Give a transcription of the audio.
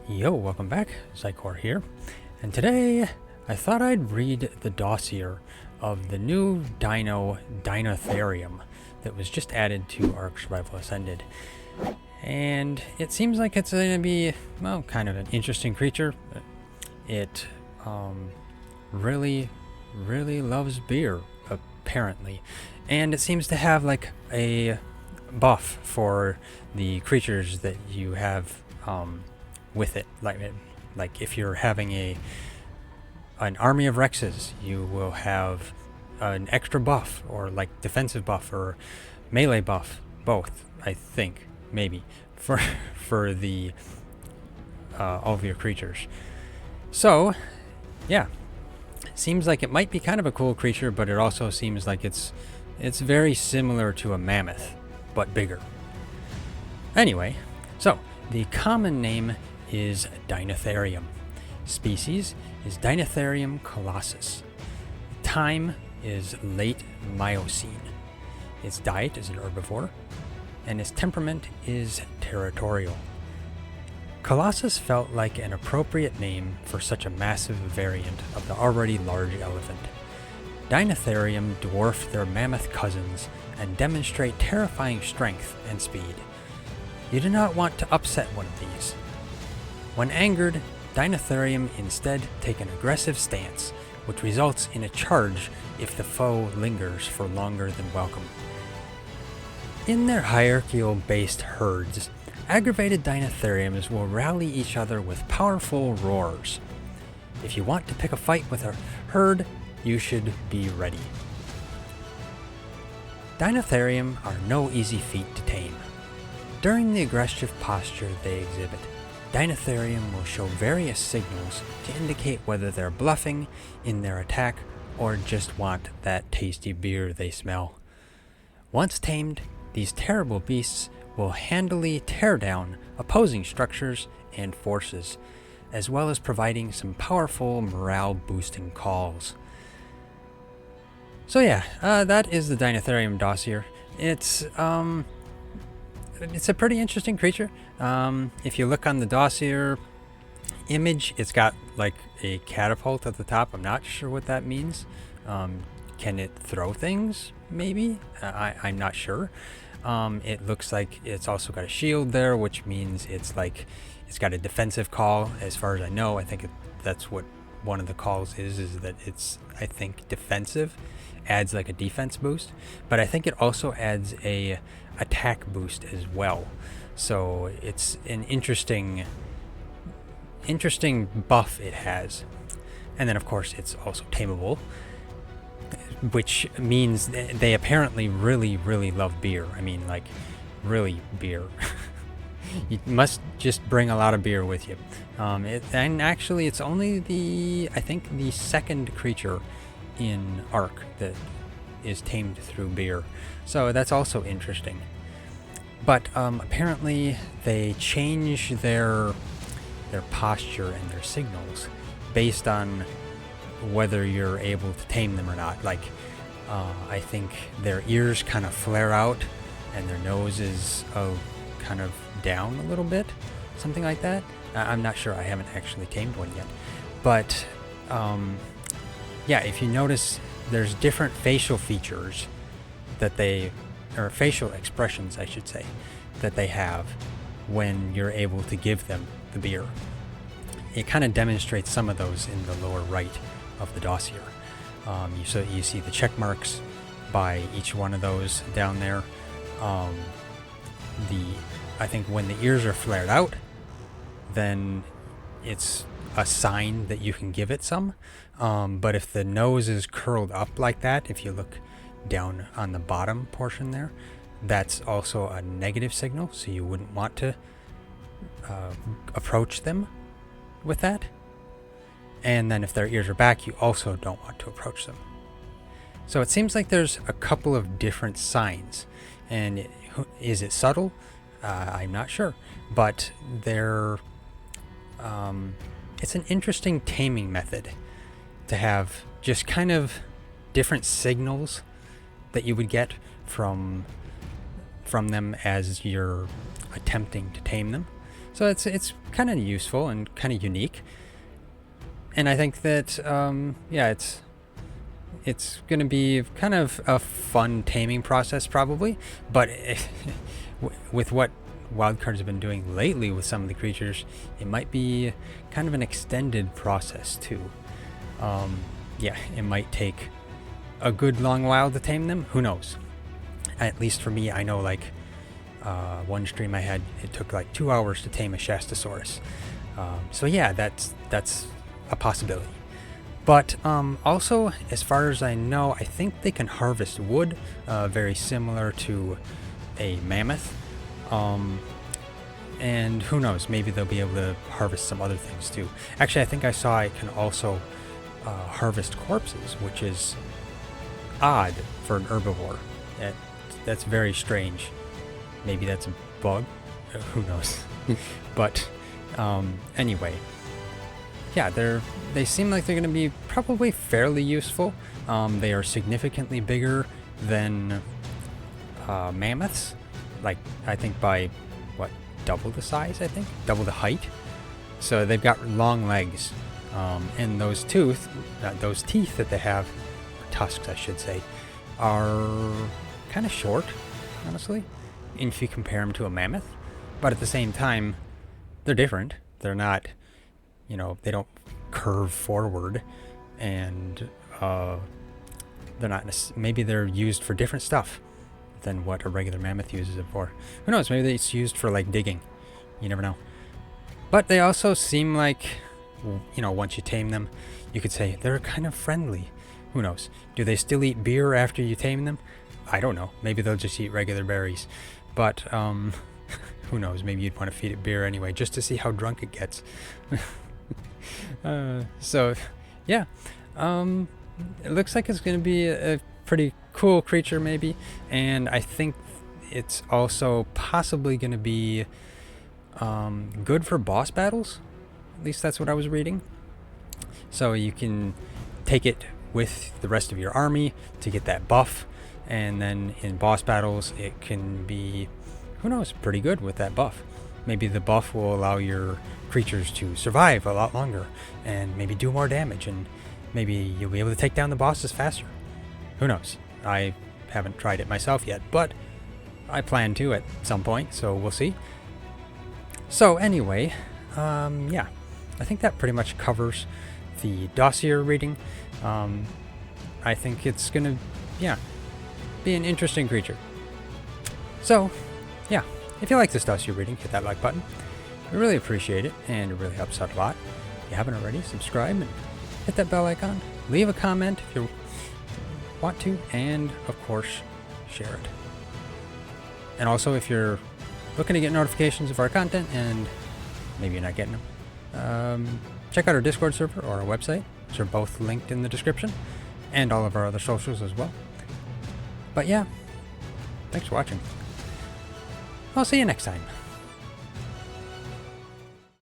Yo, welcome back. Zycor here. And today I thought I'd read the dossier of the new Deinotherium that was just added to ARK Survival Ascended. And it seems like it's going to be, well, kind of an interesting creature. It really loves beer, apparently. And it seems to have like a buff for the creatures that you have with it. Like if you're having an army of Rexes, you will have an extra buff, or like defensive buff or melee buff, both, I think, maybe, for the all of your creatures. So yeah, seems like it might be kind of a cool creature, but it also seems like it's very similar to a mammoth, but bigger. Anyway, so the common name is Deinotherium. Species is Deinotherium colossus. Time is late Miocene. Its diet is an herbivore, and its temperament is territorial. Colossus felt like an appropriate name for such a massive variant of the already large elephant. Deinotherium dwarf their mammoth cousins and demonstrate terrifying strength and speed. You do not want to upset one of these. When angered, Deinotherium instead take an aggressive stance, which results in a charge if the foe lingers for longer than welcome. In their hierarchical-based herds, aggravated Deinotheriums will rally each other with powerful roars. If you want to pick a fight with a herd, you should be ready. Deinotherium are no easy feat to tame. During the aggressive posture they exhibit, Deinotherium will show various signals to indicate whether they're bluffing in their attack or just want that tasty beer they smell. Once tamed, these terrible beasts will handily tear down opposing structures and forces, as well as providing some powerful morale-boosting calls. So yeah, that is the Deinotherium Dossier. It's a pretty interesting creature. If you look on the dossier image, it's got like a catapult at the top. I'm not sure what that means. Can it throw things? Maybe? I'm not sure. It looks like it's also got a shield there, which means it's got a defensive call. As far as I know, I think that's what one of the calls is that it's, I think, defensive. Adds like a defense boost, but I think it also adds a attack boost as well. So it's an interesting buff it has. And then of course it's also tameable, which means they apparently really love beer. I mean, like, really beer. You must just bring a lot of beer with you. And actually it's only I think the second creature in ARK that is tamed through beer, so that's also interesting. But apparently they change their posture and their signals based on whether you're able to tame them or not. Like I think their ears kind of flare out and their nose is kind of down a little bit, something like that. I'm not sure, I haven't actually tamed one yet, but yeah, if you notice, there's different facial features or facial expressions, I should say, that they have when you're able to give them the beer. It kind of demonstrates some of those in the lower right of the dossier. You see the check marks by each one of those down there. I think when the ears are flared out, then it's a sign that you can give it some. But if the nose is curled up like that, if you look down on the bottom portion there, that's also a negative signal, so you wouldn't want to approach them with that. And then if their ears are back, you also don't want to approach them. So it seems like there's a couple of different signs. And is it subtle? I'm not sure. But it's an interesting taming method to have just kind of different signals that you would get from them as you're attempting to tame them. So it's kind of useful and kind of unique. And I think that, yeah, it's going to be kind of a fun taming process probably, but with what wildcards have been doing lately with some of the creatures, it might be kind of an extended process too. Yeah, it might take a good long while to tame them. Who knows? At least for me, I know like one stream I had, it took like 2 hours to tame a Shastasaurus. So yeah, that's a possibility. But also, as far as I know, I think they can harvest wood, very similar to a mammoth. And who knows, maybe they'll be able to harvest some other things too. Actually, I think I saw it can also harvest corpses, which is odd for an herbivore. That's very strange. Maybe that's a bug. Who knows? But anyway, yeah, they seem like they're going to be probably fairly useful. They are significantly bigger than mammoths. Like, I think by, what, double the size, I think? Double the height. So they've got long legs. And those teeth that they have, tusks I should say, are kind of short, honestly, if you compare them to a mammoth. But at the same time, they're different. They're not, you know, they don't curve forward, and they're not, maybe they're used for different stuff than what a regular mammoth uses it for. Who knows, maybe it's used for like digging. You never know. But they also seem like, you know, once you tame them, you could say they're kind of friendly. Who knows? Do they still eat beer after you tame them? I don't know. Maybe they'll just eat regular berries. But who knows? Maybe you'd want to feed it beer anyway, just to see how drunk it gets. So, yeah. It looks like it's going to be a pretty cool creature, maybe. And I think it's also possibly going to be good for boss battles. At least that's what I was reading. So you can take it with the rest of your army to get that buff. And then in boss battles, it can be, who knows, pretty good with that buff. Maybe the buff will allow your creatures to survive a lot longer and maybe do more damage, and maybe you'll be able to take down the bosses faster. Who knows? I haven't tried it myself yet, but I plan to at some point, so we'll see. So anyway, yeah, I think that pretty much covers the dossier reading. I think it's gonna, yeah, be an interesting creature. So, yeah, if you like this dossier reading, hit that like button. I really appreciate it, and it really helps out a lot. If you haven't already, subscribe and hit that bell icon. Leave a comment if you want to, and of course, share it. And also, if you're looking to get notifications of our content, and maybe you're not getting them, check out our Discord server or our website, which are both linked in the description, and all of our other socials as well. But yeah, thanks for watching. I'll see you next time.